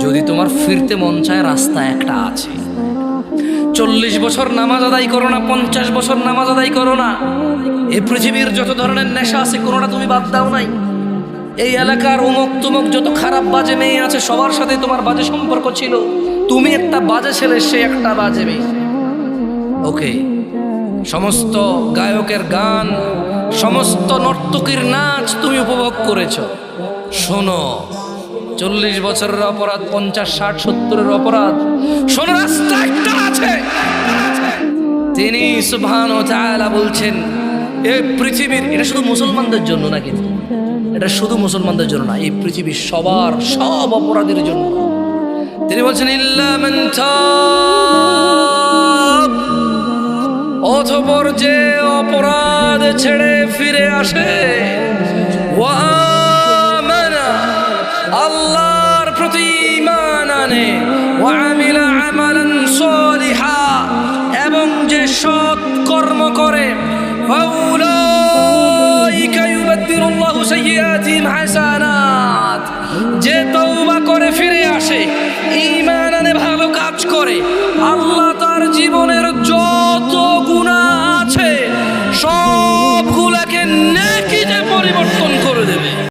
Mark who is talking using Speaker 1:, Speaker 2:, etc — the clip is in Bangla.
Speaker 1: যদি তোমার ফিরতে মন চায়, রাস্তা একটা আছে। 40 বছর নামাজ আদায় করো না, 50 বছর নামাজ আদায় করো না, এই পৃথিবীর যত ধরনের নেশা আছে কোনোটা তুমি বাদ দাও নাই। এই এলাকার অমুক তুমুক যত খারাপ বাজে মেয়ে আছে সবার সাথে তোমার বাজে সম্পর্ক ছিল, তুমি একটা বাজে ছেলে, সে একটা বাজে মেয়ে। ওকে, সমস্ত গায়কের গান, সমস্ত নর্তকীর নাচ তুমি উপভোগ করেছো। শোনো, 40 বছরের অপরাধ, 50, 60, 70-এর অপরাধ, শোনো, রাস্তা একটা আছে। তিনি সুবহানাহু ওয়া তাআলা বলছেন, এই পৃথিবীর, এটা শুধু মুসলমানদের জন্য না, কিন্তু এটা শুধু মুসলমানদের জন্য না, এই পৃথিবীর সবার, সব অপরাধীর জন্য। তিনি বলছেন, ইল্লা মান তাব, অতঃপর যে অপরাধ ছেড়ে ফিরে আসে, ওয়া আমানা, আল্লাহর প্রতি ঈমান আনে, ওয়া আমিলা আমালান সালিহা, এবং যে সৎ কর্ম করে, ফাউলাইকা ইউবাদদিলুল্লাহু সাইয়্যাতিহিম হাসানাত, যে তওবা করে ফিরে আসে, ঈমান আনে, ভালো কাজ করে,